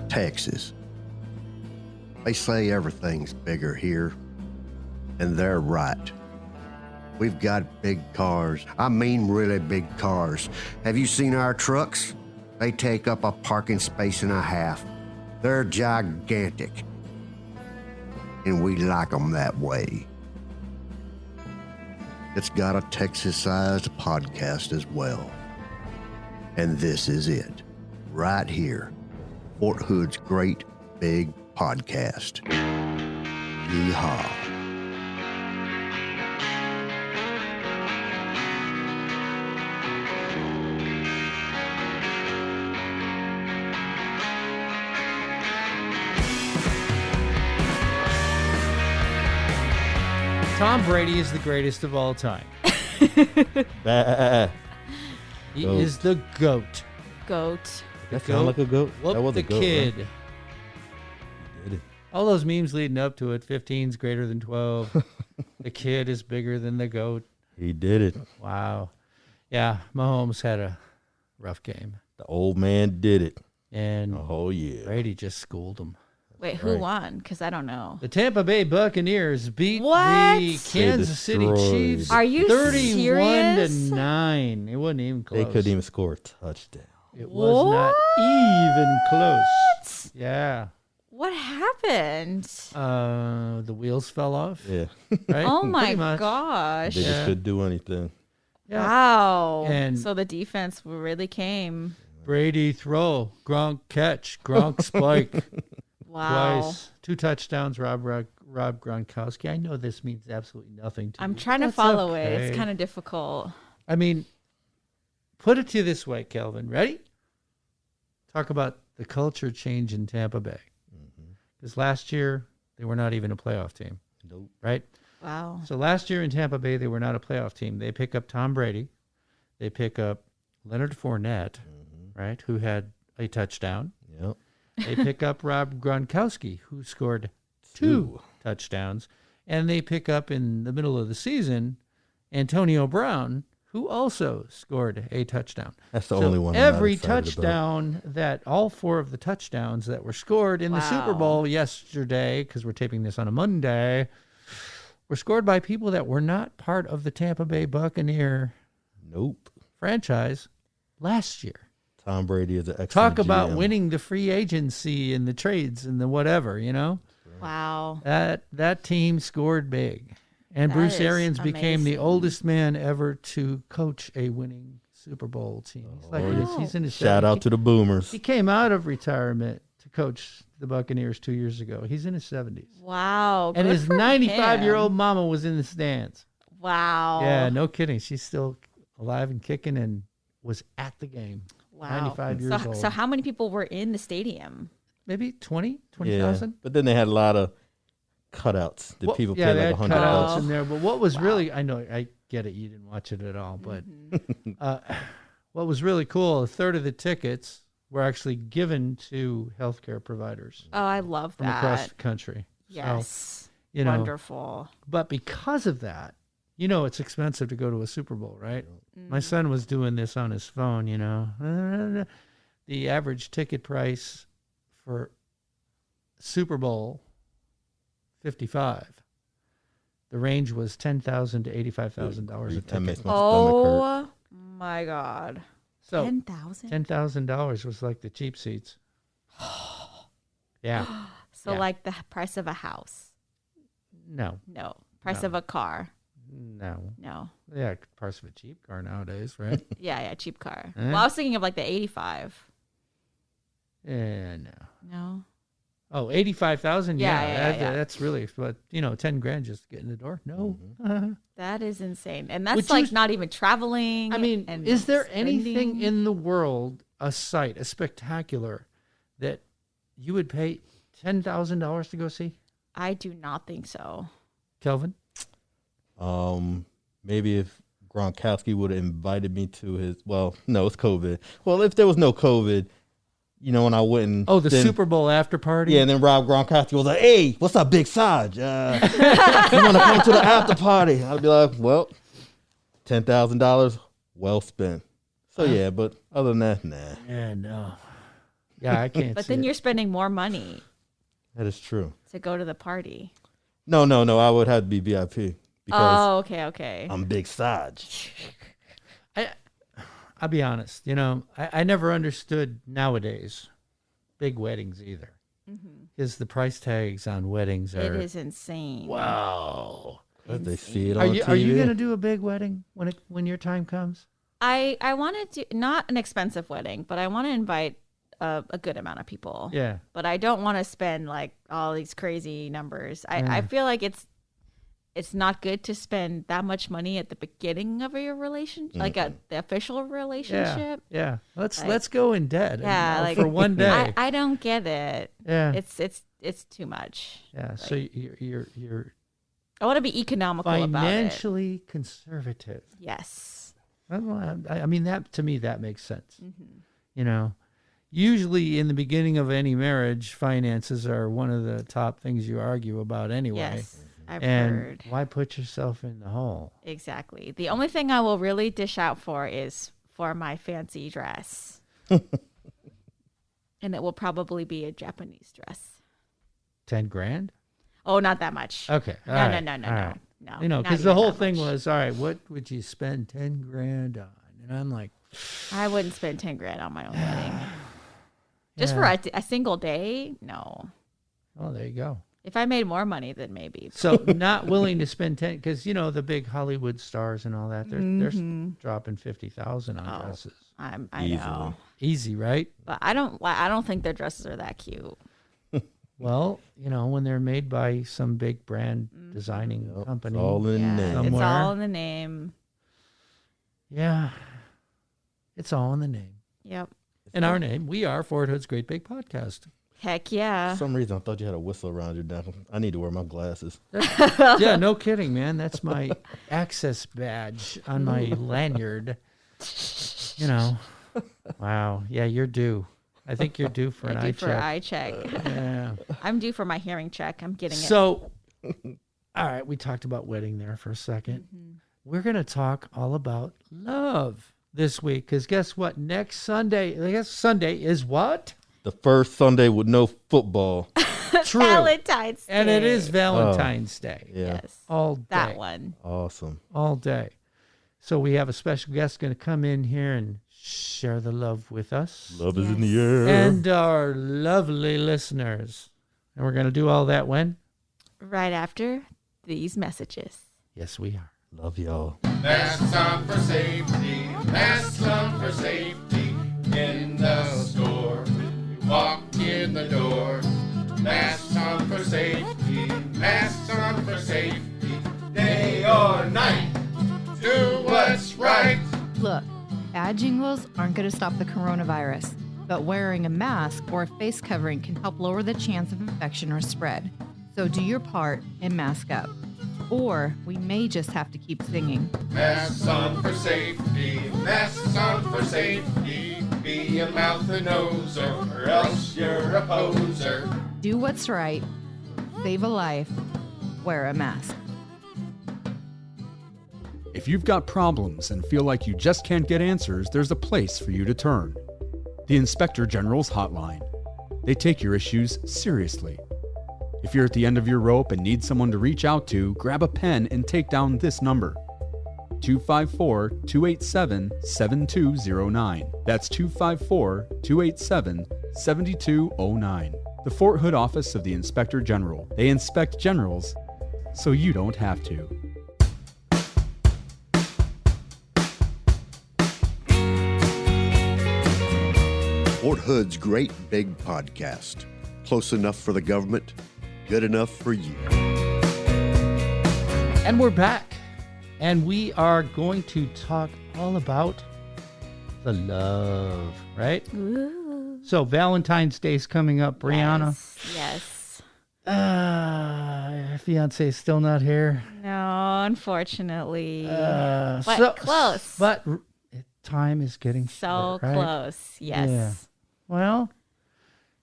Texas. They say everything's bigger here, and they're right. We've got big cars. I mean really big cars. Have you seen our trucks? They take up a parking space and a half. They're gigantic. And we like them that way. It's got a Texas-sized podcast as well. And this is it, right here. Fort Hood's great big podcast. Yeehaw. Tom Brady is the greatest of all time. He is the GOAT. Goat. That sound like a goat? Whoop That was the a goat, kid. right? He did it. All those memes leading up to it. 15's greater than 12. The kid is bigger than the GOAT. He did it. Wow. Yeah, Mahomes had a rough game. The old man did it. And Oh, yeah. Brady just schooled him. Wait, who Right. won? Because I don't know. The Tampa Bay Buccaneers beat What? the Kansas City destroyed. Chiefs Are you 31-9. It wasn't even close. They couldn't even score a touchdown. It was not even close. Yeah. What happened? The wheels fell off. Yeah. Right? Oh my Pretty much. gosh. They just couldn't do anything. Yeah. Wow. And- so the defense really came. Brady throw, Gronk catch, Gronk spike Wow. twice. 2 touchdowns, Rob Gronkowski. I know this means absolutely nothing to I'm you. trying to That's follow it. okay. It's kind of difficult. I mean, put it to you this way, Kelvin. Ready? Talk about the culture change in Tampa Bay. Because last year, they were not even a playoff team, Nope. right? Wow. So last year in Tampa Bay, they were not a playoff team. They pick up Tom Brady. They pick up Leonard Fournette, right, who had a touchdown. Yep. They pick up Rob Gronkowski, who scored 2 touchdowns. And they pick up in the middle of the season Antonio Brown, who also scored a touchdown. That's the So only one. I'm not every excited touchdown all 4 of the touchdowns that were scored in the Super Wow. Bowl yesterday, because we're taping this on a Monday, were scored by people that were not part of the Tampa Bay Buccaneer about. Nope. franchise last year. Tom Brady is an excellent Talk about GM. winning the free agency and the trades and the whatever, you know? Wow. That team scored big. And That Bruce is Arians became the amazing. oldest man ever to coach a winning Super Bowl team. He's like Wow. he's in his Shout 70s. out to the Boomers. He came out of retirement to coach the Buccaneers 2 years ago. He's in his 70s. Wow. And good his for 95-year-old him. mama was in the stands. Wow. Yeah, no kidding. She's still alive and kicking and was at the game. Wow. 95 years old. So how many people were in the stadium? Maybe 20,000? Yeah. But then they had a lot of cutouts. The people yeah, paid they like had $100. cutouts in there. But what was really, I know, I get it. You didn't watch it at all. But what was really cool, a third of the tickets were actually given to healthcare providers Oh, I love from across the that. country. Yes. You know, Wonderful. but because of that, you know, it's expensive to go to a Super Bowl, right? My son was doing this on his phone, you know. The average ticket price for Super Bowl 55, the range was $10,000 to $85,000 a That ticket. makes my stomach hurt. Oh my God. So 10,000? $10,000 was like the cheap seats. Yeah. So Yeah. like the price of a house? No. No. Price No. of a car? No. No. Yeah, price of a cheap car nowadays, right? Yeah, cheap car. Eh? Well, I was thinking of like the 85. Yeah, no. No. Oh, 85,000. Yeah. That's really, but you know, 10 grand just to get in the door. No. That is insane. And that's Would like you- not even traveling. I mean, and is there anything spending. in the world, a sight, a spectacular, that you would pay $10,000 to go see? I do not think so. Kelvin? Maybe if Gronkowski would have invited me to his, well, no, it's COVID. Well, if there was no COVID, you know, when I wouldn't. Oh, the then, Super Bowl after party? Yeah, and then Rob Gronkowski was like, "Hey, what's up, Big Sarge? You want to come to the after party?" I'd be like, "Well, $10,000, well spent." So yeah, but other than that, nah. Yeah, no. Yeah, I can't. But see then it. you're spending more money That is true. to go to the party. No. I would have to be VIP because Okay. I'm Big Sarge. I'll be honest. I never understood nowadays big weddings either, because the price tags on weddings are. It is insane. Wow. But they see it Are on you TV. going to do a big wedding when your time comes? I want to do not an expensive wedding, but I want to invite a good amount of people. Yeah. But I don't want to spend like all these crazy numbers. I feel like it's not good to spend that much money at the beginning of your relationship, like at the official relationship. Yeah. Let's go in debt. Yeah, like for one day. I don't get it. Yeah. It's too much. Yeah. So you're I want to be economical about it. financially conservative. Yes. I mean, that to me, that makes sense. Usually in the beginning of any marriage, finances are one of the top things you argue about anyway. Yes. I've And heard. why put yourself in the hole? Exactly. The only thing I will really dish out for is for my fancy dress. And it will probably be a Japanese dress. 10 grand? Oh, not that much. Okay. No. all right. No, because the whole thing was, all right, what would you spend 10 grand on? And I'm like, I wouldn't spend 10 grand on my own wedding. Just for a single day? No. oh, there you go. If I made more money, then maybe. So not willing to spend 10, because, the big Hollywood stars and all that, they're dropping 50,000 on dresses. I Easily. know. Easy, right? But I don't think their dresses are that cute. Well, when they're made by some big brand designing company. It's all in the name. It's Somewhere. all in the name. Yeah. It's all in the name. Yep. In our name, we are Fort Hood's Great Big Podcast. Heck yeah. For some reason, I thought you had a whistle around your neck. I need to wear my glasses. Yeah, no kidding, man. That's my access badge on my lanyard. Wow. Yeah, you're due. I think you're due for an eye check. eye check. Yeah. I'm due for my hearing check. I'm getting it. So, all right, we talked about wedding there for a second. We're going to talk all about love this week, because guess what? Next Sunday, I guess Sunday is what? The first Sunday with no football. True. Valentine's Day. And it is Valentine's Day. Yeah. Yes. All day. That one. Awesome. All day. So we have a special guest going to come in here and share the love with us. Love is in the air. And our lovely listeners. And we're going to do all that when? Right after these messages. Yes, we are. Love y'all. Masks on for safety, masks on for safety. In the store, you walk in the door. Masks on for safety, masks on for safety. Day or night, do what's right. Look, bad jingles aren't going to stop the coronavirus, but wearing a mask or a face covering can help lower the chance of infection or spread. So do your part and mask up. Or we may just have to keep singing. Masks on for safety, masks on for safety. Be a mouth and noser, or else you're a poser. Do what's right, save a life, wear a mask. If you've got problems and feel like you just can't get answers, there's a place for you to turn. The Inspector General's Hotline. They take your issues seriously. If you're at the end of your rope and need someone to reach out to, grab a pen and take down this number. 254-287-7209. That's 254-287-7209. The Fort Hood office of the Inspector General. They inspect generals, so you don't have to. Fort Hood's Great Big Podcast. Close enough for the government, good enough for you. And we're back. And we are going to talk all about the love, right? Ooh. So Valentine's Day's coming up, Brianna. Yes. Fiance is still not here. No, unfortunately. But So- close. But time is getting So short, right? close. Yes. Yeah. Well,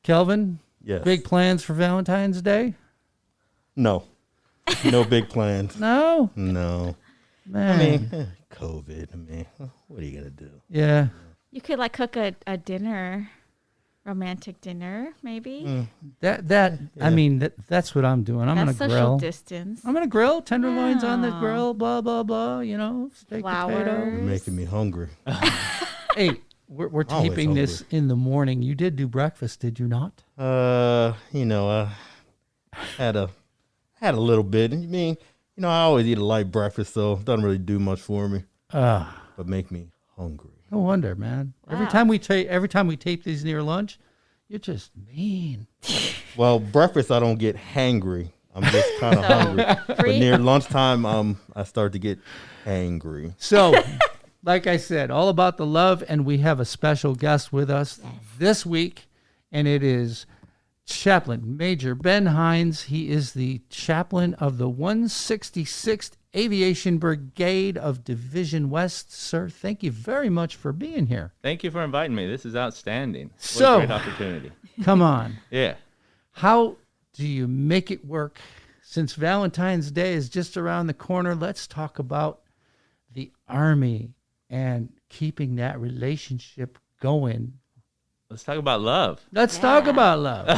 Kelvin, Yes. big plans for Valentine's Day? No. No big plans. No? No. Man. I mean, COVID. What are you going to do? yeah. You could like cook a dinner. Romantic dinner, maybe. I mean, that's what I'm doing. I'm That's gonna social grill. distance. I'm gonna grill tenderloins on the Yeah. grill. Blah blah blah. Steak Flowers. potato. You're making me hungry. Hey, we're Always taping this in the morning. You did do breakfast, did you not? I had a little bit. I mean, I always eat a light breakfast, so it doesn't really do much for me, but make me hungry. No wonder, man. Every Wow. time we tape these near lunch, you're just mean. Well, breakfast I don't get hangry. I'm just kind of hungry. But near lunchtime, I start to get angry. So, like I said, all about the love, and we have a special guest with us this week, and it is Chaplain Major Ben Hines. He is the chaplain of the 166th Aviation Brigade of Division West. Sir, thank you very much for being here. Thank you for inviting me. This is outstanding. What So- a great opportunity. Come on. Yeah. How do you make it work? Since Valentine's Day is just around the corner, let's talk about the Army and keeping that relationship going. Let's talk about love. Let's talk about love.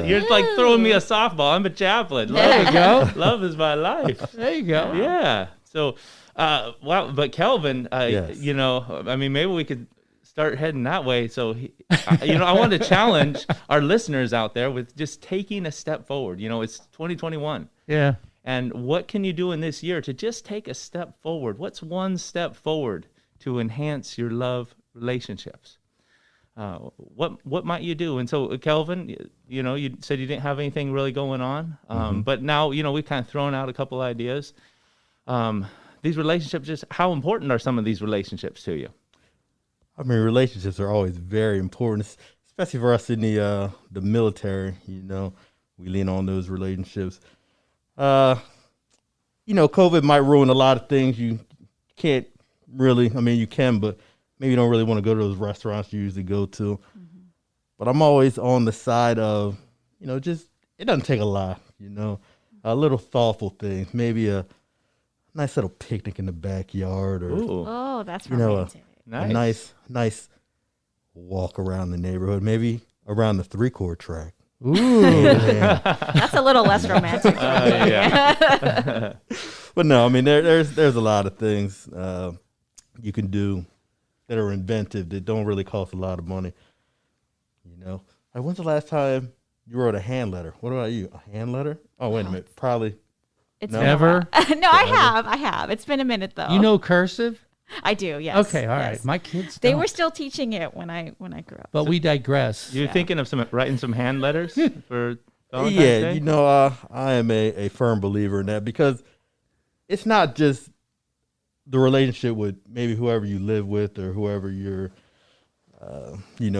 You're like throwing me a softball. I'm a chaplain. There you go. Love is my life. There you go. Yeah. So, but Kelvin, Yes. I mean, maybe we could start heading that way. So, I want to challenge our listeners out there with just taking a step forward. It's 2021. Yeah. And what can you do in this year to just take a step forward? What's one step forward to enhance your love relationships? What might you do? And so, Kelvin, you said you didn't have anything really going on, but now, we've kind of thrown out a couple ideas. These relationships, just how important are some of these relationships to you? I mean, relationships are always very important, especially for us in the military. We lean on those relationships. COVID might ruin a lot of things. You can't really. I mean, you can, but maybe you don't really want to go to those restaurants you usually go to. But I'm always on the side of, just it doesn't take a lot. A little thoughtful things. Maybe a nice little picnic in the backyard, or Ooh, Oh, that's You know, romantic. nice. a nice walk around the neighborhood, maybe around the 3-core track. Ooh. Yeah. That's a little less romantic. for me. Yeah. But no, I mean there's a lot of things you can do that are inventive that don't really cost a lot of money. Like, when's the last time you wrote a hand letter? What about you? A hand letter? Oh, wait a minute. Probably. It's No. been a Ever? while. No, I have. It's been a minute though. You know cursive? I do. Yes. Okay, all right. yes. My kids They don't. were still teaching it when I grew up. But we digress. You're thinking of writing some hand letters for Valentine's Yeah, Day? I am a firm believer in that, because it's not just the relationship with maybe whoever you live with or whoever you're,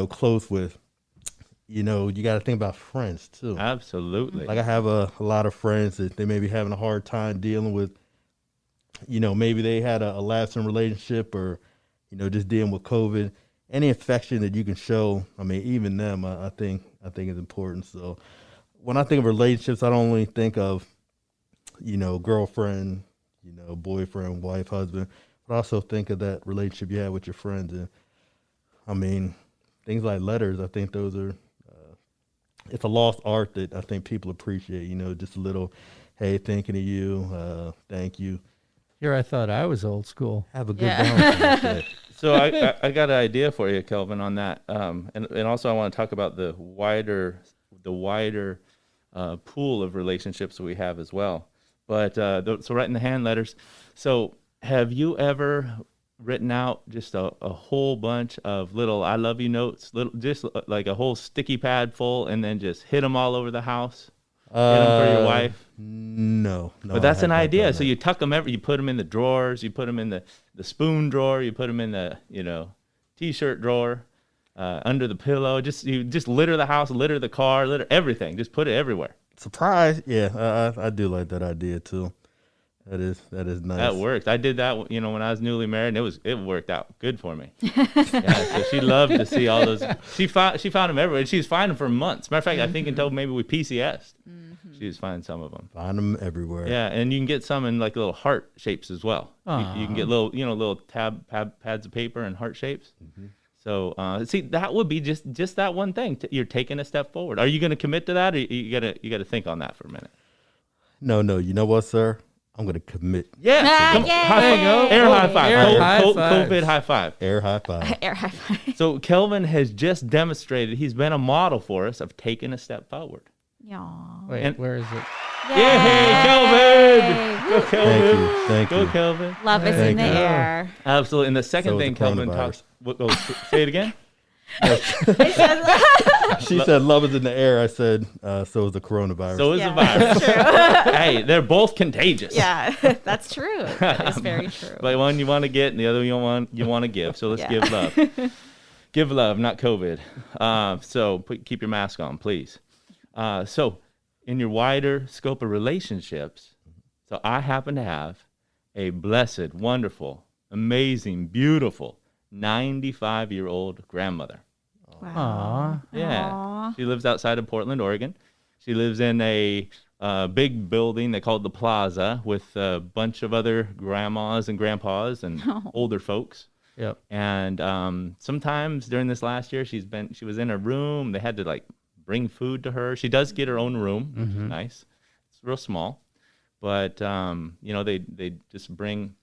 close with. You got to think about friends too. Absolutely. Like, I have a lot of friends that they may be having a hard time dealing with. Maybe they had a lapse in relationship, or, just dealing with COVID. Any affection that you can show, I mean, even them, I think is important. So when I think of relationships, I don't only think of, girlfriend, boyfriend, wife, husband, but I also think of that relationship you have with your friends. And I mean, things like letters, I think those are, it's a lost art that I think people appreciate, just a little, hey, thinking of you, thank you. Here I thought I was old school. Have a good Yeah. Valentine's Day. So I got an idea for you, Kelvin, on that. And also I want to talk about the wider pool of relationships that we have as well. But so writing the hand letters. So have you ever written out just a whole bunch of little I love you notes, just like a whole sticky pad full, and then just hit them all over the house? Hit them for your wife? No. But that's I an have not idea. done So that. you tuck them you put them in the drawers, you put them in the spoon drawer, you put them in the, t-shirt drawer, under the pillow. You just litter the house, litter the car, litter everything. Just put it everywhere. Surprise. Yeah, I do like that idea too. That is nice. That worked. I did that, when I was newly married, and it worked out good for me. Yeah, so she loved to see all those. She found them everywhere. She was finding them for months. Matter of fact, I think until maybe we PCS'd, she was finding some of them. Find them everywhere. Yeah, and you can get some in like little heart shapes as well. You can get little, little pads of paper and heart shapes. So see, that would be just that one thing. You're taking a step forward. Are you going to commit to that, or you gotta think on that for a minute? No. You know what, sir? I'm going to commit. Yeah. Come on. High five. Air high five. Air high five. COVID high five. Air high five. Air high five. So Kelvin has just demonstrated he's been a model for us of taking a step forward. Yaw. Wait, And- where is it? Yeah, hey, Kelvin. Go, Kelvin. Thank Go, you. Kelvin. Love is in Thank the you. air. Absolutely. And the second So is thing the Kelvin coronavirus. talks. Say it again. She said, "Love is in the air." I said, "So is the coronavirus." So is Yeah, the virus. that's true. Hey, they're both contagious. Yeah, that's true. That is very true. But one you want to get, and the other you want to give. So let's Yeah. give love. Give love, not COVID. So keep your mask on, please. So in your wider scope of relationships, so I happen to have a blessed, wonderful, amazing, beautiful 95-year-old grandmother. Aw. Yeah. Aw. She lives outside of Portland, Oregon. She lives in a big building they call the Plaza with a bunch of other grandmas and grandpas and older folks. Yep. And sometimes during this last year, she was in her room. They had to like bring food to her. She does get her own room, which is nice. It's real small, but they just bring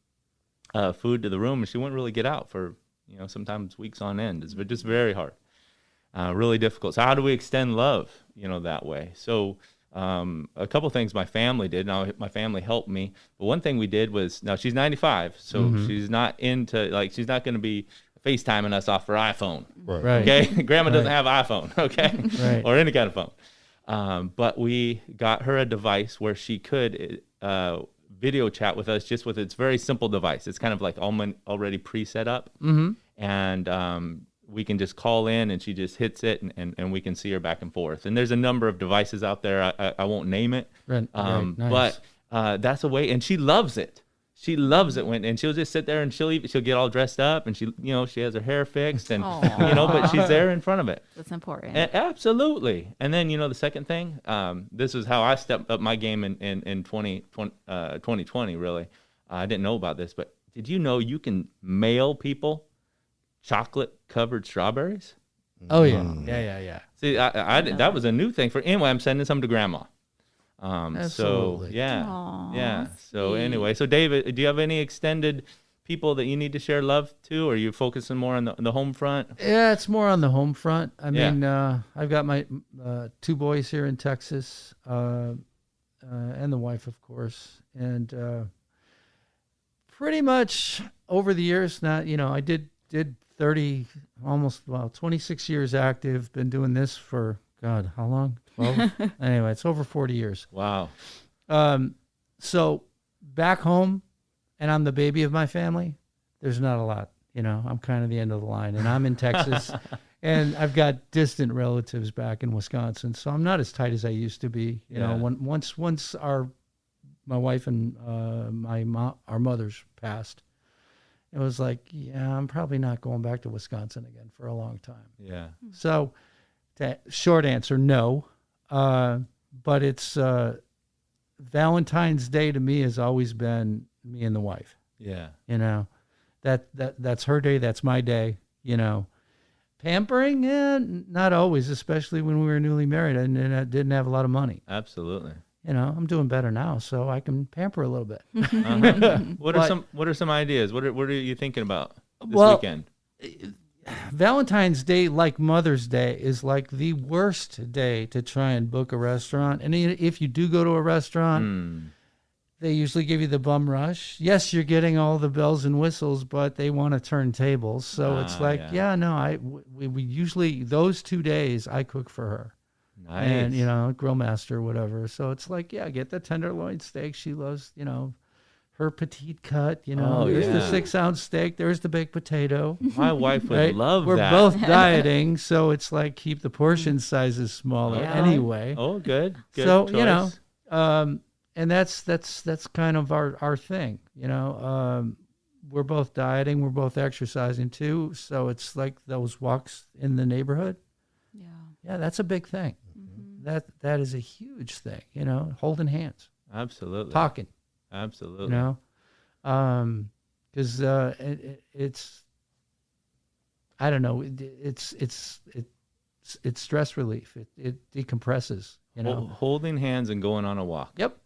food to the room, and she wouldn't really get out for sometimes weeks on end. It's just very hard, really difficult. So how do we extend love, that way? So a couple things my family did. Now my family helped me, but one thing we did was, now she's 95, so she's not into she's not going to be FaceTiming us off her iPhone. Right. Okay, Grandma doesn't have iPhone. Okay, Right. or any kind of phone. But we got her a device where she could video chat with us, just with its very simple device. It's kind of like already pre-set up, and we can just call in, and she just hits it, and we can see her back and forth. And there's a number of devices out there. I won't name it, Right. Nice. but that's a way, and she loves it. She loves it and she'll just sit there, and she'll get all dressed up, and she has her hair fixed, and but she's there in front of it. That's important. Absolutely. And then the second thing, this is how I stepped up my game in 2020. Really, I didn't know about this, but did you know you can mail people chocolate covered strawberries? Oh yeah. Yeah. See, I that was a new thing for. Anyway, I'm sending some to Grandma. Absolutely. So yeah. Aw, Yeah. So sweet. anyway, so David, do you have any extended people that you need to share love to, or are you focusing more on the home front? Yeah, it's more on the home front. I Yeah. mean, I've got my 2 boys here in Texas, and the wife, of course. And pretty much over the years, now, I did 30, almost 26 years active. Been doing this for, God, how long? 12? Anyway, it's over 40 years. Wow. So back home, and I'm the baby of my family, there's not a lot. I'm kind of the end of the line, and I'm in Texas, and I've got distant relatives back in Wisconsin, so I'm not as tight as I used to be. Once my wife and our mothers passed, it was like, yeah, I'm probably not going back to Wisconsin again for a long time. Yeah. So, short answer, no. But it's Valentine's Day to me has always been me and the wife. Yeah. That's her day. That's my day. Pampering, not always, especially when we were newly married and I didn't have a lot of money. Absolutely. I'm doing better now, so I can pamper a little bit. What are some ideas? What are you thinking about this Well, weekend? Valentine's Day, like Mother's Day, is like the worst day to try and book a restaurant. And if you do go to a restaurant, they usually give you the bum rush. Yes, you're getting all the bells and whistles, but they want to turn tables. So it's like, we usually, those 2 days, I cook for her. Nice. And, grill master, whatever. So it's like, get the tenderloin steak. She loves, her petite cut, there's the 6-ounce steak. There's the baked potato. My wife would Right? love We're that. both dieting, so it's like keep the portion sizes smaller anyway. Oh, good. Good So choice. And that's kind of our thing. We're both dieting, we're both exercising too. So it's like those walks in the neighborhood. Yeah, that's a big thing. That is a huge thing. Holding hands, Absolutely. talking. Absolutely. Because it's I don't know. It's stress relief. It decompresses. Holding hands and going on a walk. Yep.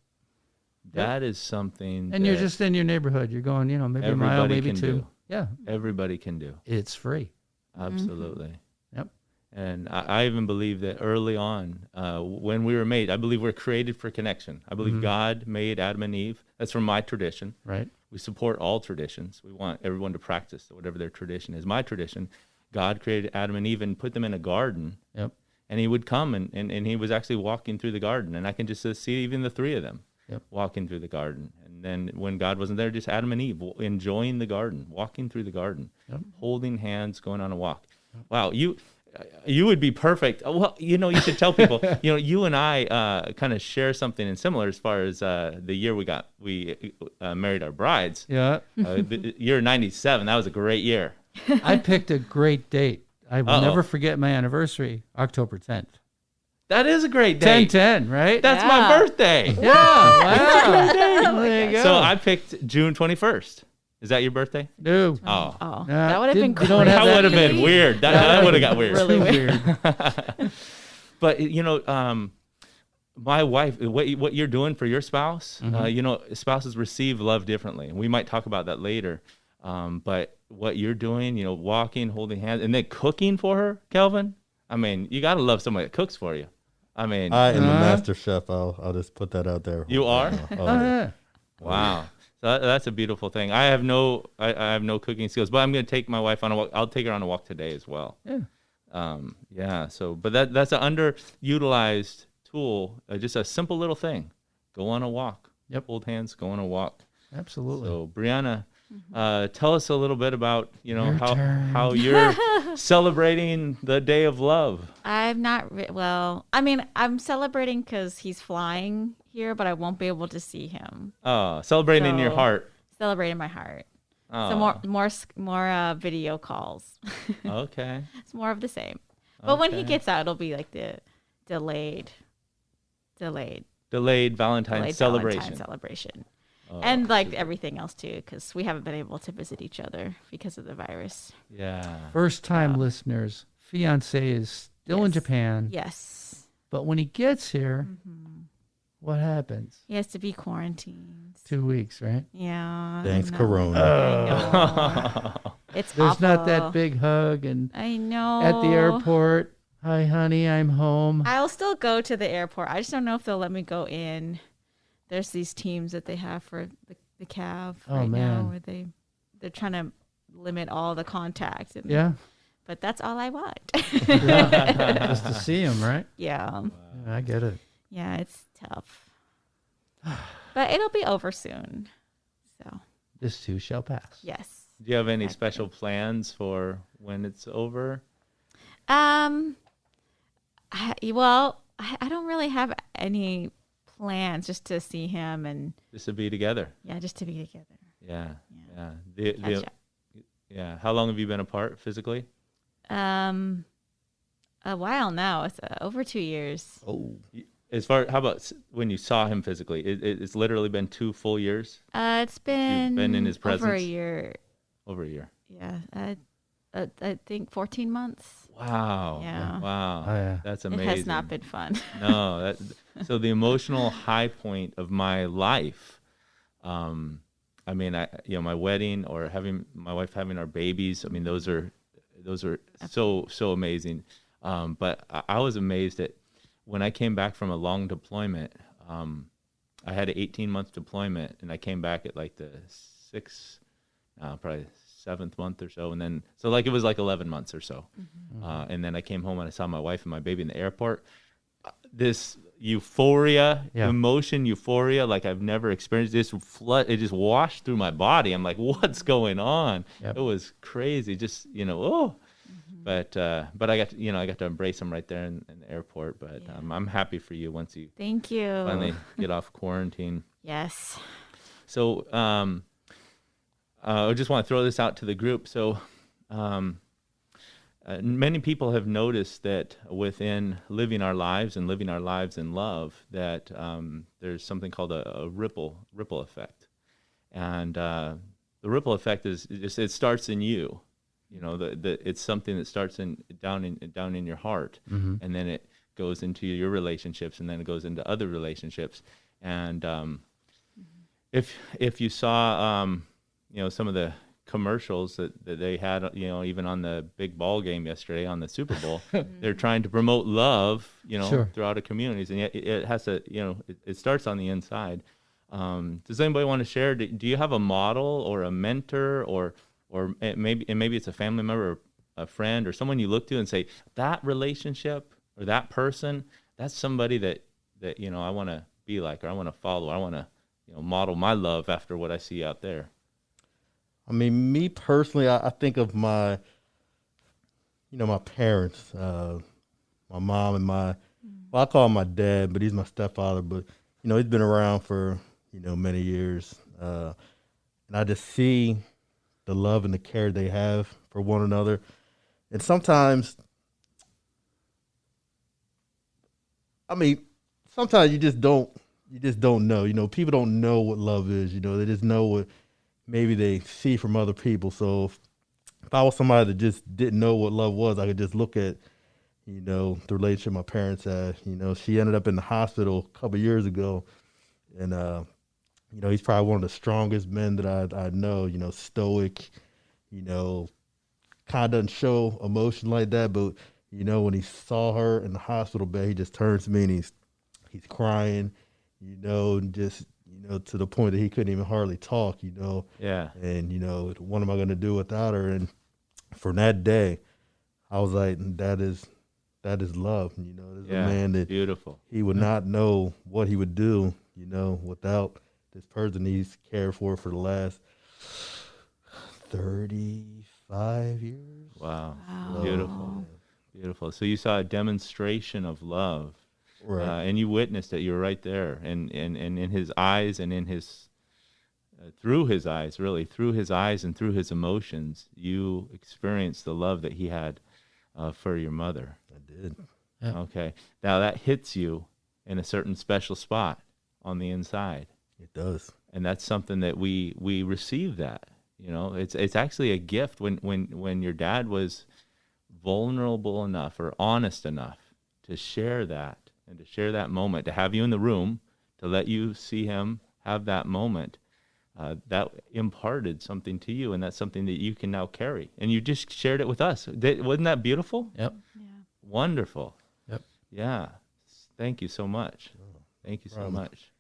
That is something. And you're just in your neighborhood. You're going, maybe a mile, everybody maybe can two. do. Yeah. Everybody can do. It's free. Absolutely. Yep. And I even believe that early on, when we were made, I believe we're created for connection. I believe God made Adam and Eve. That's from my tradition. Right. We support all traditions. We want everyone to practice whatever their tradition is. My tradition, God created Adam and Eve and put them in a garden. Yep. And he would come and he was actually walking through the garden. And I can just see even the three of them walking through the garden. And then when God wasn't there, just Adam and Eve enjoying the garden, walking through the garden, holding hands, going on a walk. Wow, you would be perfect. Well, you should tell people, you and I kind of share something in similar as far as the year we married our brides. Yeah. The year 97, that was a great year. I picked a great date. I will never forget my anniversary, October 10th. That is a great date. 10-10, right? That's my birthday. Yeah. Wow. There you go. So I picked June 21st. Is that your birthday? No. Oh. Oh, that would have been you don't crazy. have That would have been weird. That would have got weird. Really weird. But my wife, what you're doing for your spouse, spouses receive love differently. We might talk about that later. But what you're doing, walking, holding hands, and then cooking for her, Kelvin. I mean, you got to love somebody that cooks for you. I mean, I am the master chef. I'll just put that out there. You are? Yeah. Wow. So that's a beautiful thing. I have no cooking skills, but I'm going to take my wife on a walk. I'll take her on a walk today as well. Yeah. So, but that's an underutilized tool. Just a simple little thing. Go on a walk. Yep. Hold hands. Go on a walk. Absolutely. So, Brianna, tell us a little bit about turn. how you're celebrating the Day of Love. I'm not I'm celebrating because he's flying here, but I won't be able to see him. Oh, celebrating in your So- heart. Celebrating my heart. Oh, So more video calls. okay. It's more of the same. But when he Okay. gets out, it'll be like the delayed Valentine celebration. Valentine celebration. Oh, And like super. everything else too, because we haven't been able to visit each other because of the virus. Yeah. First time listeners, fiance is still in Yes. Japan, Yes. but when he gets here, what happens? He has to be quarantined. 2 weeks, right? Yeah. Thanks, I know. Corona. I know. It's There's not awful. that big hug and I know. at the airport, hi honey, I'm home. I'll still go to the airport. I just don't know if they'll let me go in. There's these teams that they have for the Cav Oh, right now man. where they're trying to limit all the contact. And, Yeah, But that's all I want. just to see him, right? Yeah. Yeah, I get it. Yeah, it's tough. But it'll be over soon. So, This too shall pass. yes. Do you have any Exactly. special plans for when it's over? I don't really have any plans, just to see him and Just to be together. just to be together. Yeah. Yeah. Yeah. Catch up. Yeah. How long have you been apart physically? A while now. It's over 2 years. Oh. How about when you saw him physically? It's literally been 2 full years. It's been in his over a presence? year. Over a year. Yeah, I think 14 months. Wow. Yeah. Wow. Oh, yeah. That's It amazing. has not been fun. No. So the emotional high point of my life. I mean, my wedding or having my wife having our babies. I mean, those are so amazing. But I was amazed at when I came back from a long deployment. I had an 18-month deployment, and I came back at like the probably 7th month or so, and then it was like 11 months or so. And then I came home and I saw my wife and my baby in the airport. This emotion euphoria like I've never experienced. It just washed through my body. I'm like, what's going on? Yep. It was crazy. Just But I got to embrace him right there in the airport. But I'm happy for you once you Thank you. finally get off quarantine. Yes. So I just want to throw this out to the group. So many people have noticed that within living our lives and living our lives in love, that there's something called a ripple effect. And the ripple effect is it starts in you. You know, it's something that starts down in your heart, and then it goes into your relationships, and then it goes into other relationships. And if you saw, you know, some of the commercials that they had, you know, even on the big ball game yesterday on the Super Bowl, they're trying to promote love, you know, throughout the communities, and yet it has to, you know, it starts on the inside. Does anybody want to share? Do you have a model or a mentor, or maybe it's a family member or a friend or someone you look to and say, that relationship or that person, that's somebody that you know, I want to be like, or I want to follow, or I want to, you know, model my love after what I see out there? I mean, me personally, I think of my parents, my mom and well, I call him my dad, but he's my stepfather. But, you know, he's been around for, you know, many years. And I just see the love and the care they have for one another. And sometimes you just don't know. You know, people don't know what love is. You know, they just know what maybe they see from other people. So if I was somebody that just didn't know what love was, I could just look at, you know, the relationship my parents had. You know, she ended up in the hospital a couple years ago, and you know, he's probably one of the strongest men that I know. You know, stoic. You know, kind of doesn't show emotion like that, but you know, when he saw her in the hospital bed, he just turns to me and he's crying. You know, and just, you know, to the point that he couldn't even hardly talk, you know. Yeah. And, you know, what am I going to do without her? And from that day, I was like, that is love. You know, there's a man that beautiful. He would not know what he would do, you know, without this person he's cared for the last 35 years. Wow. Beautiful. Beautiful. So you saw a demonstration of love. Right. And you witnessed it. You were right there, and in his eyes, and in his through his eyes, really through his eyes and through his emotions, you experienced the love that he had for your mother. I did. Yeah. Okay. Now that hits you in a certain special spot on the inside. It does. And that's something that we receive. That, you know, it's actually a gift when your dad was vulnerable enough or honest enough to share that. And to share that moment, to have you in the room, to let you see him have that moment, that imparted something to you, and that's something that you can now carry. And you just shared it with us. Wasn't that beautiful? Yep. Yeah. Wonderful. Yep. Yeah. Thank you so much. Thank you so problem. much.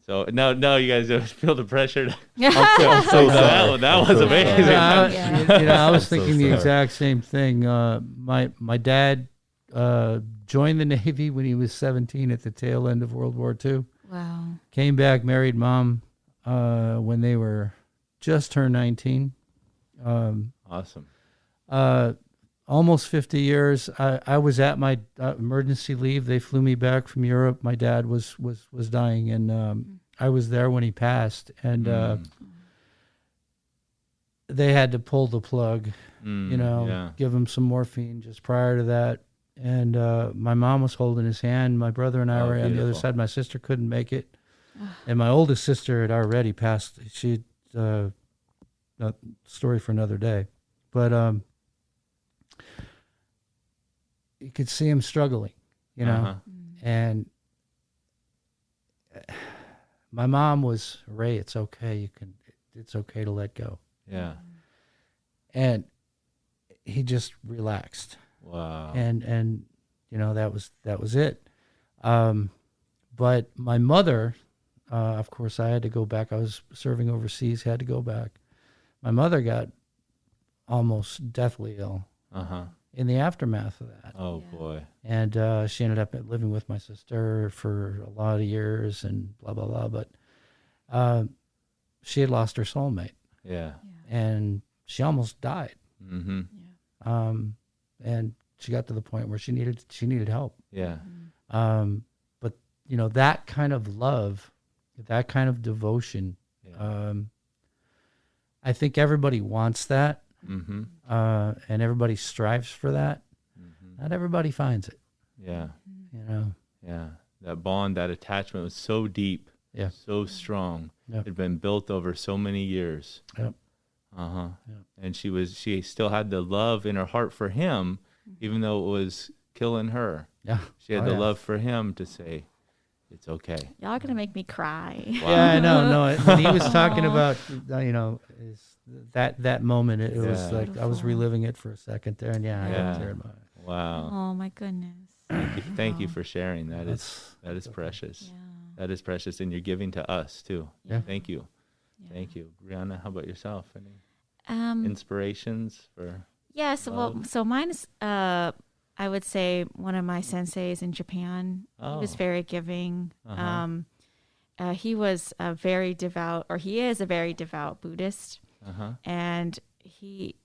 So no, you guys don't feel the pressure. I'm so sorry. That was amazing. I was thinking the sorry. exact same thing. My dad joined the Navy when he was 17 at the tail end of World War II. Wow. Came back, married mom when they were just turned 19. Awesome. Almost 50 years. I was at my emergency leave. They flew me back from Europe. My dad was dying, and I was there when he passed. And they had to pull the plug, give him some morphine just prior to that. And my mom was holding his hand. My brother and I were on the other side. My sister couldn't make it. And my oldest sister had already passed. She, story for another day. But you could see him struggling, you know. And my mom was, Ray, it's okay. It's okay to let go. Yeah. And he just relaxed. Wow. And you know, that was it. But my mother, of course, I had to go back. I was serving overseas, had to go back. My mother got almost deathly ill in the aftermath of that. Oh, boy. And she ended up living with my sister for a lot of years and blah, blah, blah. But she had lost her soulmate. Yeah. And she almost died. Mm-hmm. And she got to the point where she needed help. Yeah. But you know, that kind of love, that kind of devotion, I think everybody wants that, and everybody strives for that. Not everybody finds it. Yeah. You know. Yeah. That bond, that attachment was so deep, so strong. Yep. It had been built over so many years. Yep. And she still had the love in her heart for him, even though it was killing her. Yeah. She had Oh, the yeah. love for him to say, it's okay. Y'all are gonna make me cry. Yeah, I know. No, when he was talking about, that moment, it was Yeah. like I was reliving it for a second there, and I got Yeah. teared my. Wow. Oh my goodness. Thank you for sharing. That That's is precious. Yeah. That is precious, and you're giving to us too. Yeah. Thank you. Yeah. Thank you. Brianna, how about yourself? Any Um. inspirations for Yes. Well, so mine is. I would say one of my senseis in Japan. He was Oh. very giving. He was a very devout, or he is a very devout Buddhist, and he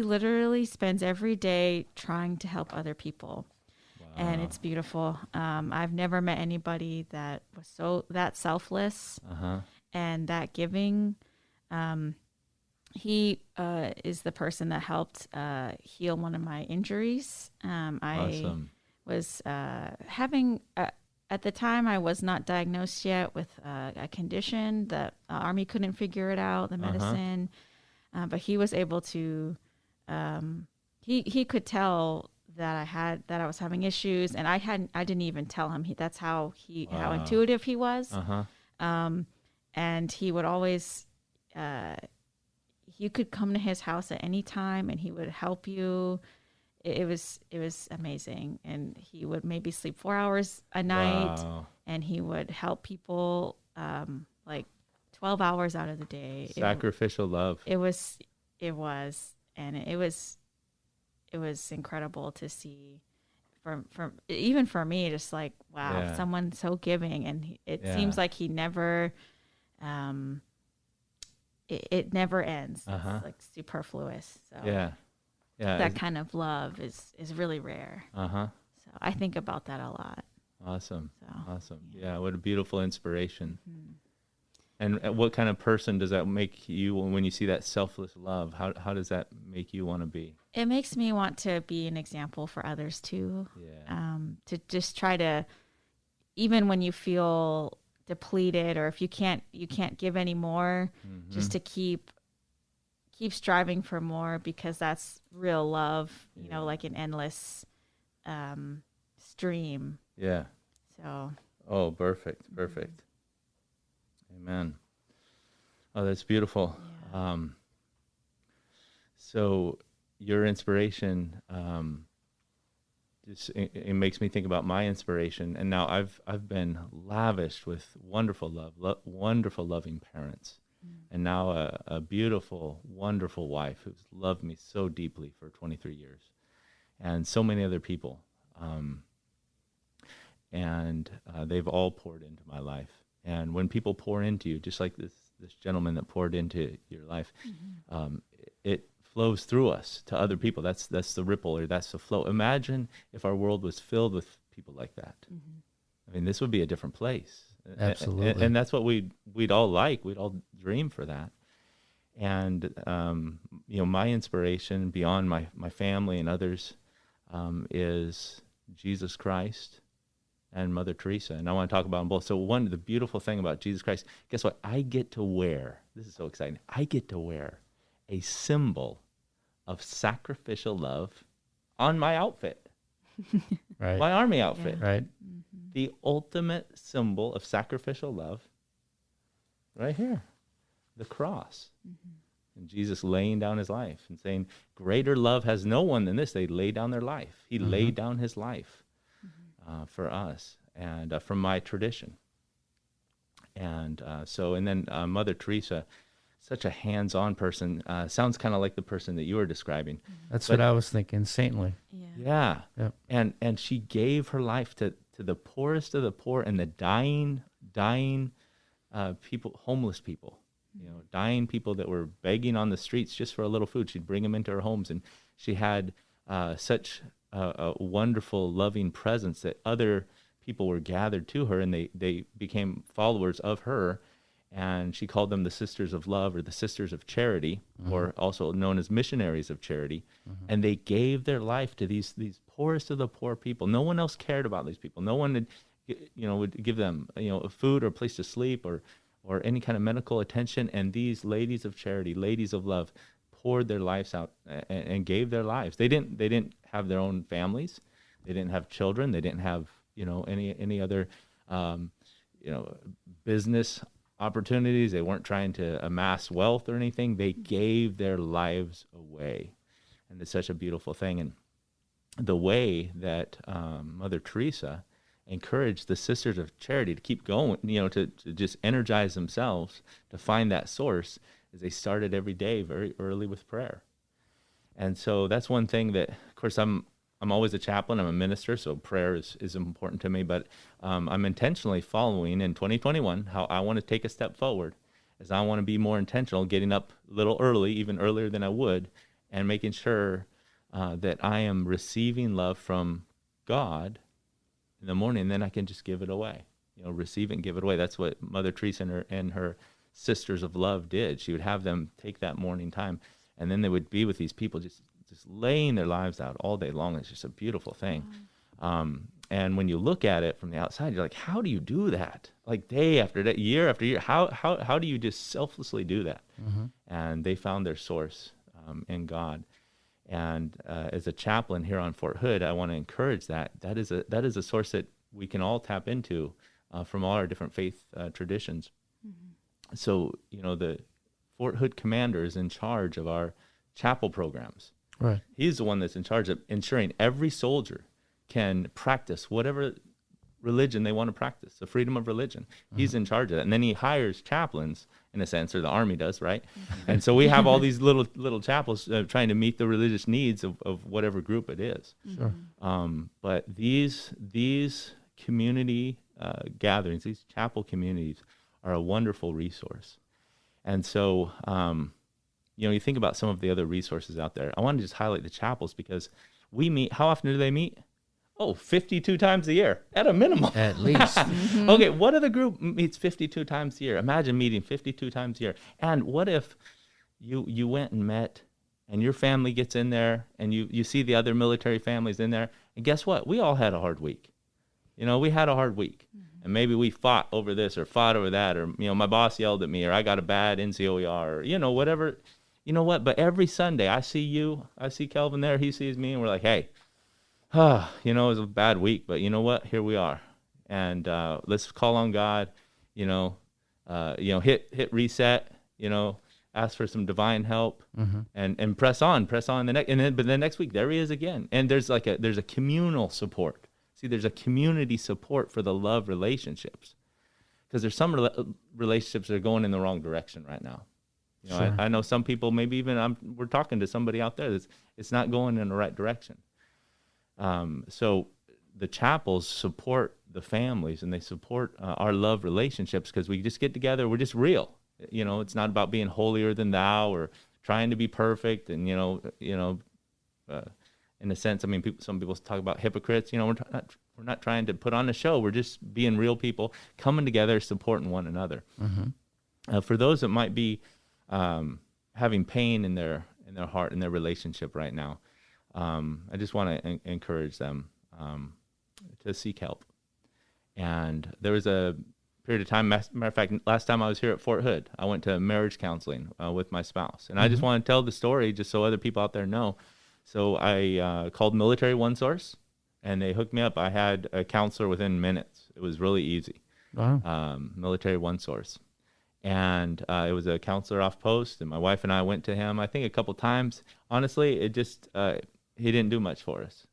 literally spends every day trying to help other people. And it's beautiful. I've never met anybody that was that selfless and that giving. He is the person that helped heal one of my injuries. Awesome. I was having, at the time, I was not diagnosed yet with a condition. The Army couldn't figure it out, the medicine. But he was able to, he could tell that I was having issues, and I didn't even tell him. That's how how intuitive he was. And he would always, you could come to his house at any time and he would help you. It was amazing. And he would maybe sleep 4 hours a night. Wow. And he would help people like 12 hours out of the day. Sacrificial love. It was incredible to see from even for me, just like, wow, Yeah. someone so giving. And it seems like he never, it never ends. It's like superfluous. So Yeah. that kind of love is really rare. So I think about that a lot. Awesome. So, Awesome. Yeah. What a beautiful inspiration. And what kind of person does that make you when you see that selfless love? How does that make you want to be? It makes me want to be an example for others too. Yeah. To just try to, even when you feel depleted, or if you can't give any more, just to keep striving for more, because that's real love. You know, like an endless stream. Yeah. So. Oh, perfect. Amen. Oh, that's beautiful. Yeah. So your inspiration, it makes me think about my inspiration. And now I've been lavished with wonderful love, wonderful loving parents, and now a beautiful, wonderful wife who's loved me so deeply for 23 years, and so many other people. And they've all poured into my life. And when people pour into you, just like this gentleman that poured into your life, it flows through us to other people. That's the ripple, or that's the flow. Imagine if our world was filled with people like that. I mean, this would be a different place. Absolutely. And that's what we'd all like. We'd all dream for that. And my inspiration beyond my family and others is Jesus Christ and Mother Teresa. And I want to talk about them both. So the beautiful thing about Jesus Christ, guess what? I get to wear, this is so exciting, I get to wear a symbol of sacrificial love on my outfit. Right. My Army outfit. Right. The ultimate symbol of sacrificial love, right here, the cross. And Jesus laying down his life and saying, greater love has no one than this. They lay down their life. He laid down his life for us, and from my tradition. And and then Mother Teresa, such a hands-on person, sounds kind of like the person that you were describing. That's what I was thinking. Saintly. Yeah. Yep. And she gave her life to the poorest of the poor and the dying people, homeless people, dying people that were begging on the streets just for a little food. She'd bring them into her homes, and she had such a wonderful, loving presence that other people were gathered to her, and they became followers of her. And she called them the Sisters of Love, or the Sisters of Charity, or also known as Missionaries of Charity. And they gave their life to these poorest of the poor people. No one else cared about these people. No one would give them food or a place to sleep or or any kind of medical attention. And these ladies of charity, ladies of love, poured their lives out and gave their lives. They didn't have their own families. They didn't have children. They didn't have, any other, business opportunities. They weren't trying to amass wealth or anything. They gave their lives away. And it's such a beautiful thing. And the way that Mother Teresa encouraged the Sisters of Charity to keep going, to just energize themselves to find that source, is they started every day very early with prayer. And so that's one thing that, of course, I'm always a chaplain. I'm a minister, so prayer is important to me. But I'm intentionally following in 2021 how I want to take a step forward, is I want to be more intentional, getting up a little early, even earlier than I would, and making sure that I am receiving love from God in the morning, and then I can just give it away. Receive it and give it away. That's what Mother Teresa and her Sisters of Love did. She would have them take that morning time, and then they would be with these people just laying their lives out all day long. It's just a beautiful thing. And when you look at it from the outside, you're like, how do you do that? Like day after day, year after year, how do you just selflessly do that? And they found their source in God. And as a chaplain here on Fort Hood, I want to encourage that. That is a source that we can all tap into from all our different faith traditions. So, the Fort Hood commander is in charge of our chapel programs. Right. He's the one that's in charge of ensuring every soldier can practice whatever religion they want to practice, the freedom of religion. He's in charge of that. And then he hires chaplains, in a sense, or the Army does, right? And so we have all these little chapels trying to meet the religious needs of whatever group it is. Sure. But these community gatherings, these chapel communities, are a wonderful resource. And so, you think about some of the other resources out there. I want to just highlight the chapels because we meet. How often do they meet? 52 times a year at a minimum. At least. Okay, what other group meets 52 times a year? Imagine meeting 52 times a year. And what if you went and met and your family gets in there and you see the other military families in there, and guess what? We all had a hard week. We had a hard week. And maybe we fought over this or fought over that, or, my boss yelled at me, or I got a bad NCOER, or, whatever. You know what? But every Sunday I see Kelvin there, he sees me, and we're like, hey, it was a bad week, but you know what? Here we are. And let's call on God, hit reset, ask for some divine help, and press on but the next week there he is again. And there's a communal support. See, there's a community support for the love relationships, because there's some relationships that are going in the wrong direction right now. Sure. I know some people, maybe even we're talking to somebody out there it's not going in the right direction. So the chapels support the families, and they support our love relationships, because we just get together. We're just real. It's not about being holier than thou or trying to be perfect. And, in a sense, some people talk about hypocrites. We're not trying to put on a show. We're just being real people coming together, supporting one another. For those that might be having pain in their heart, in their relationship right now, I just want to encourage them to seek help. And there was a period of time, matter of fact, last time I was here at Fort Hood, I went to marriage counseling with my spouse. And I just want to tell the story just so other people out there know. So I called Military One Source, and they hooked me up. I had a counselor within minutes. It was really easy. Wow. Military One Source. And it was a counselor off post, and my wife and I went to him, I think, a couple times. Honestly, it just, he didn't do much for us.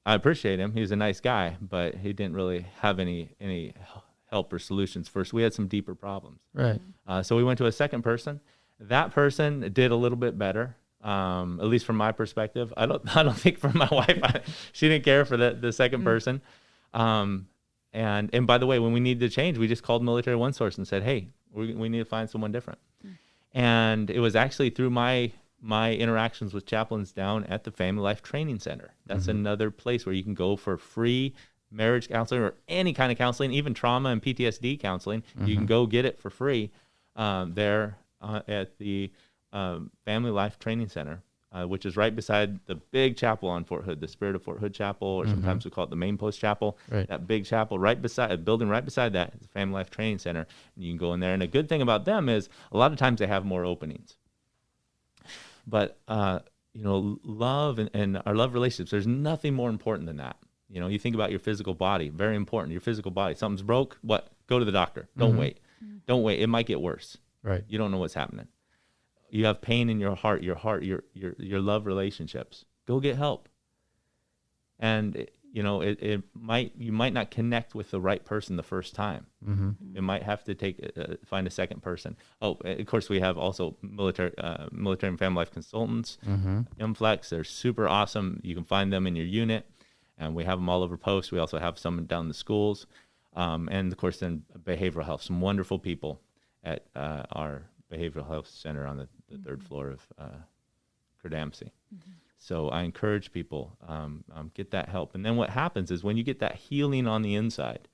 I appreciate him. He was a nice guy, but he didn't really have any help or solutions first. We had some deeper problems. Right. So we went to a second person. That person did a little bit better, at least from my perspective. I don't think for my wife, she didn't care for the second person. And by the way, when we needed to change, we just called Military One Source and said, hey, we need to find someone different. And it was actually through my interactions with chaplains down at the Family Life Training Center. That's another place where you can go for free marriage counseling or any kind of counseling, even trauma and PTSD counseling. You can go get it for free there at the Family Life Training Center. which is right beside the big chapel on Fort Hood, the Spirit of Fort Hood Chapel, or sometimes we call it the Main Post Chapel. Right. That big chapel right beside, a building right beside that is a Family Life Training Center. And you can go in there. And a good thing about them is a lot of times they have more openings. But, love and our love relationships, there's nothing more important than that. You think about your physical body, very important. Your physical body, something's broke, what? Go to the doctor. Don't wait. Don't wait. It might get worse. Right. You don't know what's happening. You have pain in your heart, your love relationships. Go get help. And you might not connect with the right person the first time. It might have to find a second person. Oh, of course, we have also military and family life consultants. MFlex, they're super awesome. You can find them in your unit, and we have them all over post. We also have some down in the schools, and of course, then behavioral health. Some wonderful people at our behavioral health center on the third floor of Cerdamsey. So I encourage people, get that help. And then what happens is when you get that healing on the inside,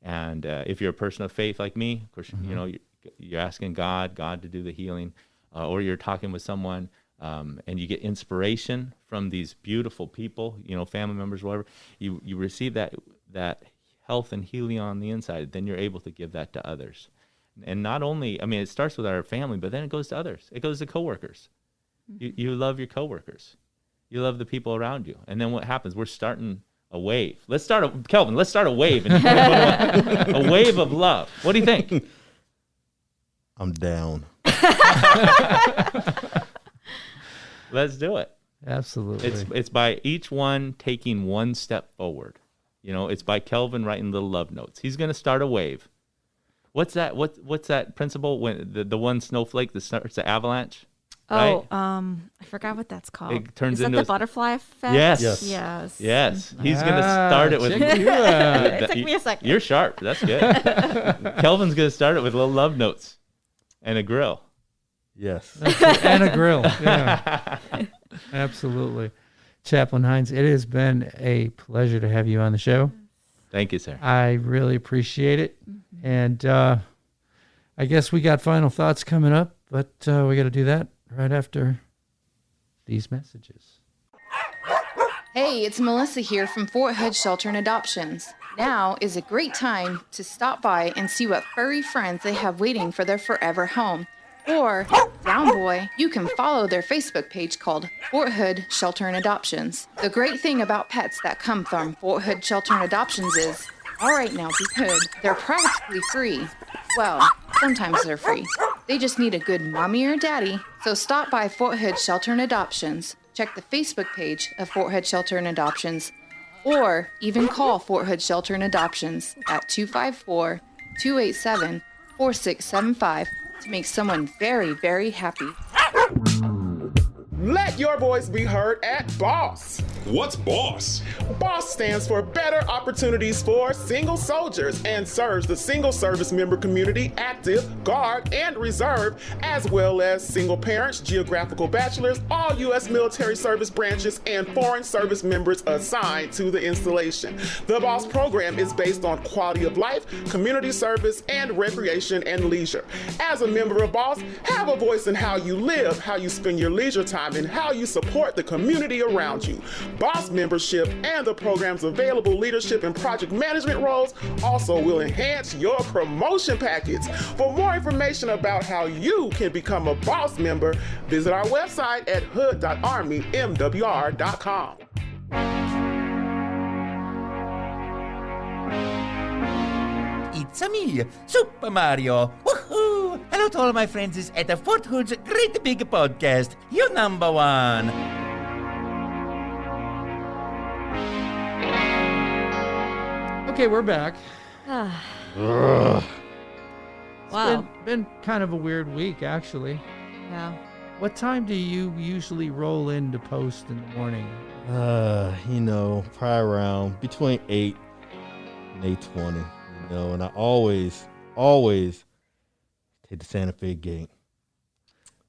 and if you're a person of faith like me, of course, you're asking God to do the healing, or you're talking with someone, and you get inspiration from these beautiful people, family members, whatever, you receive that health and healing on the inside, then you're able to give that to others. And not only, it starts with our family, but then it goes to others. It goes to coworkers. You love your coworkers. You love the people around you. And then what happens? We're starting a wave. Kelvin, let's start a wave. A wave of love. What do you think? I'm down. Let's do it. Absolutely. It's by each one taking one step forward. It's by Kelvin writing little love notes. He's going to start a wave. What's that? What's that principle when the one snowflake that starts the avalanche? Right? I forgot what that's called. It turns Is into that the butterfly effect? Yes. Yes. He's going to start it with. It took me a second. You're sharp. That's good. Kelvin's going to start it with little love notes and a grill. Yes. And a grill. Yeah. Absolutely. Chaplain Hines, it has been a pleasure to have you on the show. Thank you, sir. I really appreciate it. And I guess we got final thoughts coming up, but we got to do that right after these messages. Hey, it's Melissa here from Fort Hood Shelter and Adoptions. Now is a great time to stop by and see what furry friends they have waiting for their forever home. Or, down boy, you can follow their Facebook page called Fort Hood Shelter and Adoptions. The great thing about pets that come from Fort Hood Shelter and Adoptions is, all right now, be good. They're practically free. Well, sometimes they're free. They just need a good mommy or daddy. So stop by Fort Hood Shelter and Adoptions. Check the Facebook page of Fort Hood Shelter and Adoptions. Or even call Fort Hood Shelter and Adoptions at 254-287-4675 to make someone very, very happy. Let your voice be heard at BOSS. What's BOSS? BOSS stands for Better Opportunities for Single Soldiers and serves the single service member community, active, guard, and reserve, as well as single parents, geographical bachelors, all U.S. military service branches, and foreign service members assigned to the installation. The BOSS program is based on quality of life, community service, and recreation and leisure. As a member of BOSS, have a voice in how you live, how you spend your leisure time, and how you support the community around you. BOSS membership and the program's available leadership and project management roles also will enhance your promotion package. For more information about how you can become a BOSS member, visit our website at hood.armymwr.com. It's a me, Super Mario. Woohoo! Hello to all my friends at the Fort Hood's Great Big Podcast, your number one. Okay, we're back. Wow. Been kind of a weird week, actually. Yeah. What time do you usually roll into post in the morning? Probably around between 8 and 8:20, and I always take the Santa Fe gate.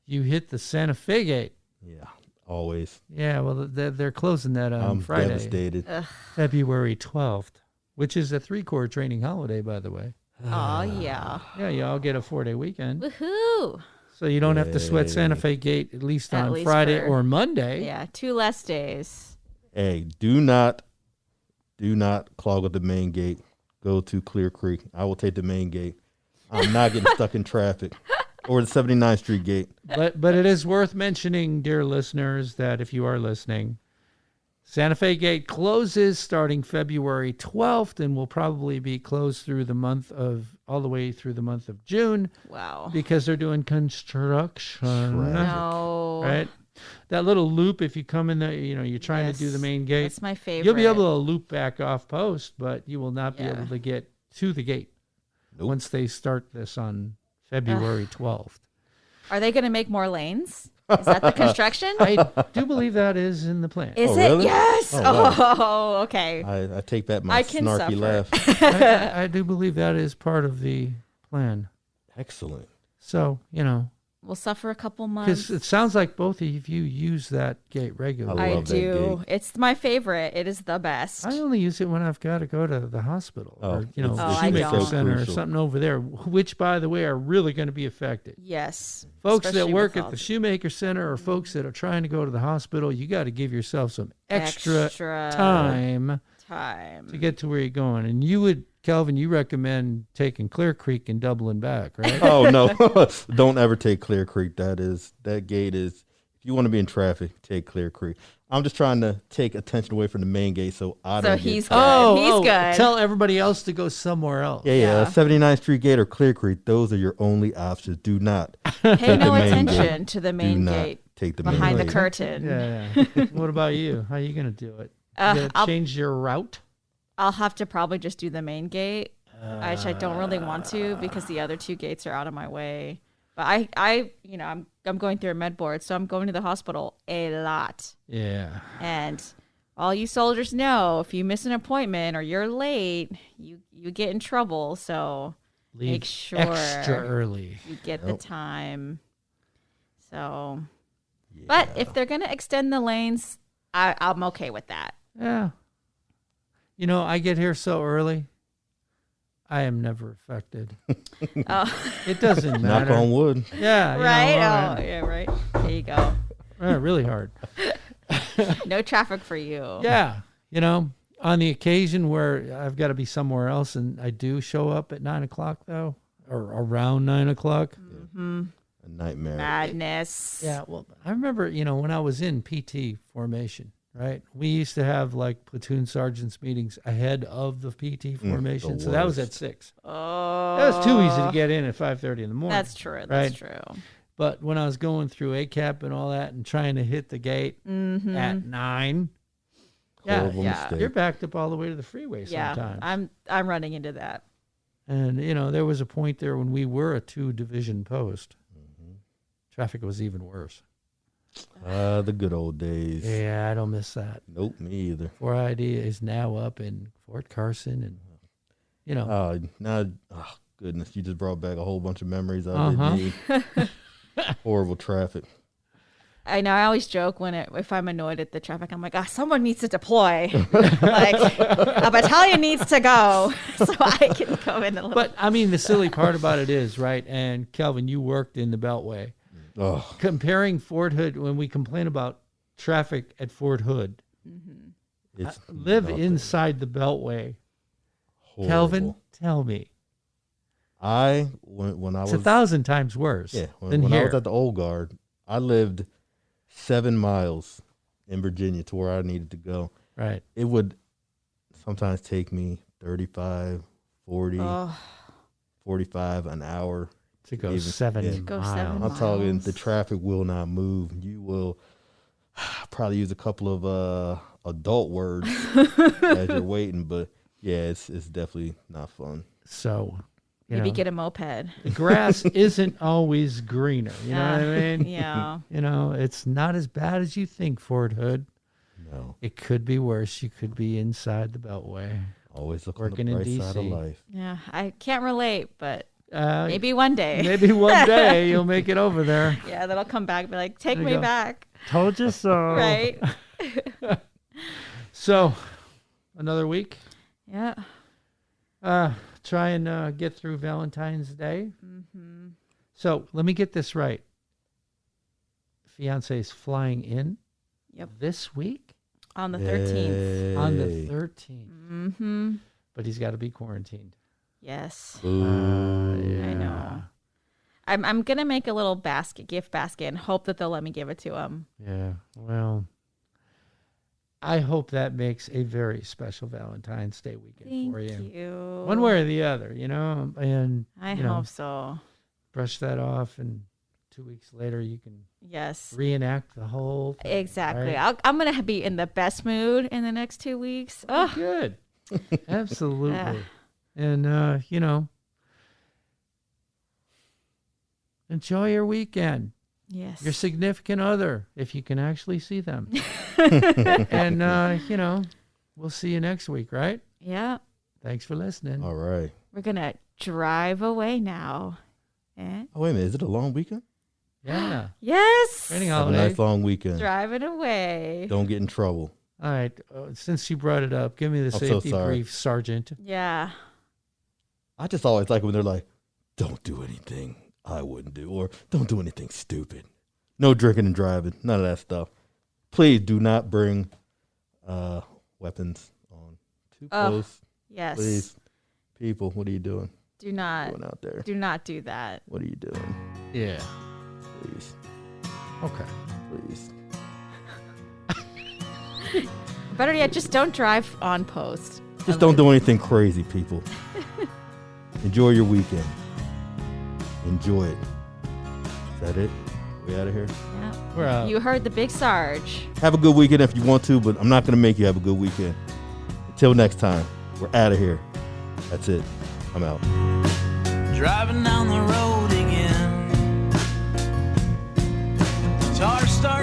You hit the Santa Fe gate. Yeah, always. Yeah, well, they're closing that on I'm Friday, devastated. February 12th, which is a 3-corps training holiday, by the way. Oh, yeah. Yeah, you all get a 4-day weekend. Woohoo! So you don't have to sweat Santa Fe Gate at least on Friday or Monday. Yeah, 2 less days. Hey, do not clog up the main gate. Go to Clear Creek. I will take the main gate. I'm not getting stuck in traffic. Or the 79th Street gate. But it is worth mentioning, dear listeners, that if you are listening, Santa Fe Gate closes starting February 12th and will probably be closed all the way through the month of June. Wow. Because they're doing construction. No. Right? That little loop, if you come in you're trying to do the main gate. That's my favorite. You'll be able to loop back off post, but you will not be able to get to the gate once they start this on February 12th. Are they going to make more lanes? Is that the construction? I do believe that is in the plan. Is it? Really? Yes. Wow. Okay. I take back my snarky laugh. I do believe that is part of the plan. Excellent. So, We'll suffer a couple months. because it sounds like both of you use that gate regularly. I I love that do. gate. It's my favorite. It is the best. I only use it when I've got to go to the hospital or, I shoemaker don't. center or Crucial. something over there, which, by the way, are really going to be affected. Yes. Folks that Especially work with at the shoemaker center or folks that are trying to go to the hospital, you got to give yourself some extra time to get to where you're going. And you would, Kelvin, you recommend taking Clear Creek and doubling back, right? Oh, no. Don't ever take Clear Creek. That gate is, if you want to be in traffic, take Clear Creek. I'm just trying to take attention away from the main gate so I don't he's get good. caught. He's good. Tell everybody else to go somewhere else. Yeah. 79th Street gate or Clear Creek, those are your only options. Do not Pay take no the main attention gate. to the Do main not gate take the main behind the gate. curtain. Yeah. What about you? How are you going to do it? You gonna change your route? I'll have to probably just do the main gate, which I don't really want to because the other 2 gates are out of my way. But I'm going through a med board, so I'm going to the hospital a lot. Yeah. And all you soldiers know, if you miss an appointment or you're late, you get in trouble. So Leave make sure extra early. you get the time. So, but if they're gonna extend the lanes, I'm okay with that. Yeah. I get here so early. I am never affected. It doesn't Knock matter. on wood. Yeah. Right? Yeah, right. There you go. Really hard. No traffic for you. Yeah. On the occasion where I've got to be somewhere else and I do show up at 9 o'clock though, or around 9 o'clock. Mm-hmm. A nightmare. Madness. Yeah. Well, I remember, when I was in PT formation, right? We used to have like platoon sergeants meetings ahead of the PT formation. the So that was worst. at 6. Oh, That was too easy to get in at 5:30 in the morning. That's true. That's right? true. But when I was going through ACAP and all that and trying to hit the gate at 9, Horrible yeah. mistake. you're backed up all the way to the freeway Yeah, sometimes. I'm running into that. And, there was a point there when we were a 2-division post. Traffic was even worse. The good old days. Yeah, I don't miss that. Nope, me either. 4ID is now up in Fort Carson and, Goodness, you just brought back a whole bunch of memories I didn't need. Horrible traffic. I know. I always joke if I'm annoyed at the traffic, I'm like, someone needs to deploy. Like a battalion needs to go so I can go in a little. But, I mean, the silly part about it is, right, and Kelvin, you worked in the Beltway. Oh, Comparing Fort Hood, when we complain about traffic at Fort Hood, it's live nothing. inside the Beltway. Horrible. Kelvin, tell me. When I It's was 1,000 times worse than when here. I was at the Old Guard, I lived 7 miles in Virginia to where I needed to go. Right. It would sometimes take me 35, 40, 45, an hour. To go even- 7 yeah. miles. Go 7 I'm talking miles. the traffic will not move. You will probably use a couple of adult words as you're waiting, but yeah, it's definitely not fun. So, Maybe get a moped. the grass isn't always greener. You know what I mean? Yeah. It's not as bad as you think, Fort Hood. No, It could be worse. You could be inside the Beltway. always look Working on in the bright side of DC. life. Yeah. I can't relate, but Uh, maybe one day. Maybe one day you'll make it over there. Yeah, that'll come back and be like, take There me you go. back. Told you so. Right? So, another week. Yeah. Try and get through Valentine's Day. So let me get this right. fiance is flying in Yep. this week On the 13th. on the 13th. Mm-hmm. But he's got to be quarantined. Yes. I I know. I'm gonna make a little gift basket, and hope that they'll let me give it to him. Yeah. Well, I hope that makes a very special Valentine's Day weekend Thank for you. you. One way or the other, and I you know, hope so. brush that off, and 2 weeks later you can Yes. reenact the whole thing. Exactly. Right? I'm gonna be in the best mood in the next 2 weeks. Oh, Good. Absolutely. Yeah. And enjoy your weekend. yes. Your significant other, if you can actually see them. And we'll see you next week, right? Yeah. Thanks for listening. All right. We're gonna drive away now. Eh? Oh, wait a minute. Is it a long weekend? Yeah. Yes. Raining Have a holiday. nice long weekend. Driving away. Don't get in trouble. All right. Since you brought it up, give me the I'm so safety sorry. brief, Sergeant. Yeah. I just always like when they're like, don't do anything I wouldn't do, or don't do anything stupid. No drinking and driving. None of that stuff. Please do not bring weapons on too close. Yes. Please. People, what are you doing? Do not. Going out there. Do not do that. What are you doing? Yeah. Please. Okay. Please. Better yet, just don't drive on post. Just don't do anything crazy, people. Enjoy your weekend. Enjoy it. Is that it? We out of here? Yeah. We're out. You heard the big Sarge. Have a good weekend if you want to, but I'm not going to make you have a good weekend. Until next time, we're out of here. That's it. I'm out. Driving down the road again. Guitar starts